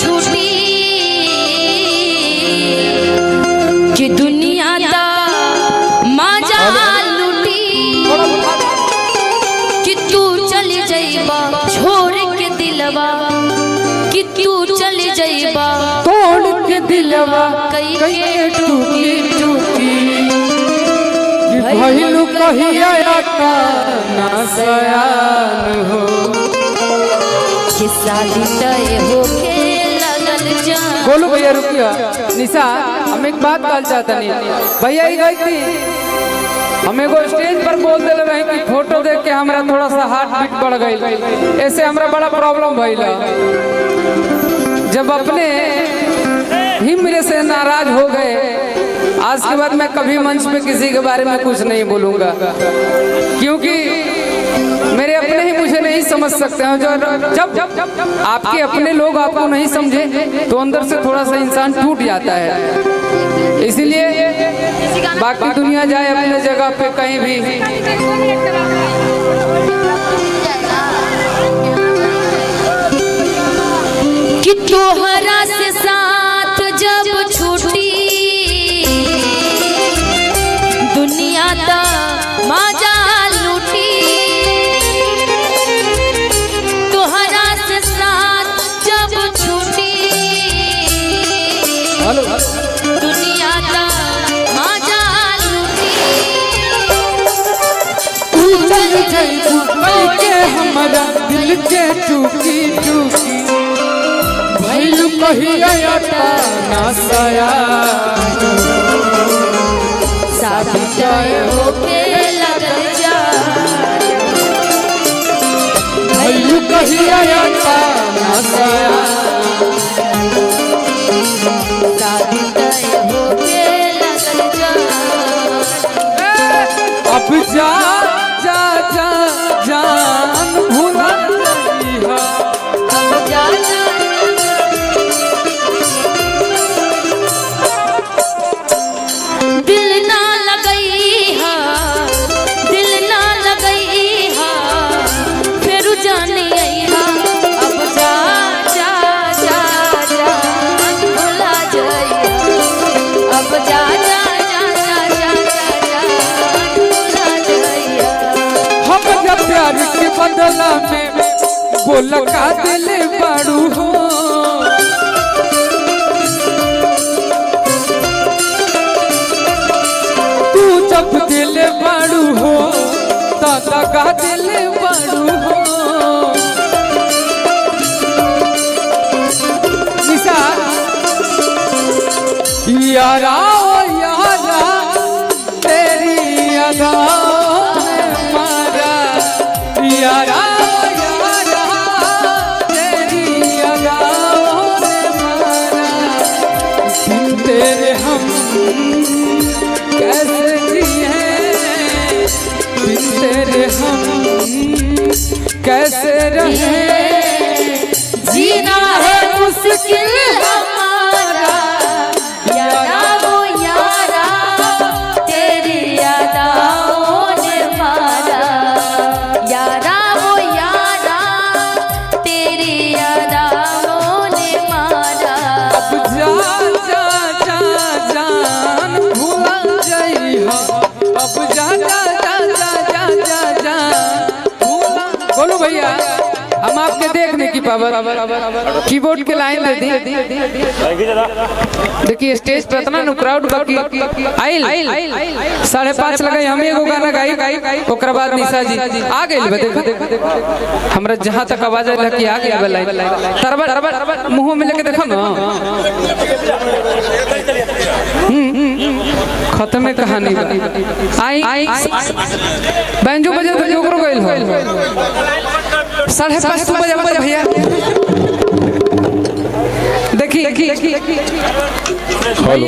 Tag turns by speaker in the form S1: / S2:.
S1: छूटी कि दुनिया दा माजा लूटी कि तू चली जाइबा छोड़ के दिलवा कि तू चली जाइबा
S2: तोड़ के दिलवा कई टूटी टूटी भइलू कहिया का ना सयान हो
S1: कि शादी तय होके लगल जान।
S2: बोलो भैया रुकिया निशा हम एक बात कहना चाहता नहीं भैया ही गई थी हमें को स्टेज पर बोल दे रहे कि फोटो देख के हमारा थोड़ा सा हार्ट बीट बढ़ गई ऐसे हमारा बड़ा प्रॉब्लम भइला जब अपने ही मेरे से नाराज हो गए। आज के बाद मैं कभी मंच पे किसी के बारे में कुछ नहीं बोलूंगा क्योंकि मेरे अपने ही मुझे नहीं समझ सकते हैं। जो जब आपके अपने लोग आपको नहीं समझे तो अंदर से थोड़ा सा इंसान टूट जाता है। इसलिए बाकी दुनिया जाए अपने जगह पे कहीं भी
S1: कि तोहरा से साथ जब छूटी दुनिया दा माजा लूटी तोहरा से साथ जब छूटी दुनिया दा माजा लूटी
S2: तू चल जाइबू के हमारा दिल के टूटी टूटी भइलू कहिया का ना सयान
S1: शादी तय होके लगल जान।
S2: भइलू कहिया का ना सयान
S1: शादी तय होके लगल जान।
S2: अब जा जा जा जान भूला जइहा
S1: अब जा जा दिल ना लगई हा दिल ना लगई हा फिर जाने आई हा अब जा जा जा जा भुला जाइया अब जा जा जा जा जा जा भुला जाइया।
S2: हम जब प्यार के बदला में बोल का दिल बाड़ू हो तू जब दिल बाड़ू हो दादा का दिल बाड़ू हो निशा यारा ओ यारा तेरी अदाओं ने मारा यारा ओ यारा तेरी अदाओं ने मारा बिन तेरे हम कैसे जिए बिन तेरे हम कैसे रहे
S1: जीना है मुश्किल हमारा यारा वो यारा तेरी यादाओं ने मारा यारा वो यारा तेरी यादाओं ने मारा।
S2: अब जा जा जा जान भूला जइहा अब जा जा जा जा जा जा जा भूला। बोलो भैया हम आपके देखने की पावर कीबोर्ड के लाइन दे दी देखिए स्टेज पे इतना नु क्राउड बाकी आइल 5:30 लगे हम एगो गाना गाई ओकर बाद निशा जी आ गइल बे देख हमरा जहां तक आवाज आइल कि आ गइल बे लाइन तरबड़ मुंह में लेके देखो ना खत्म है कहानी आई बैंजो बजे तो जोकरो गइल हो 5:30 बजे भैया देखी
S3: हेलो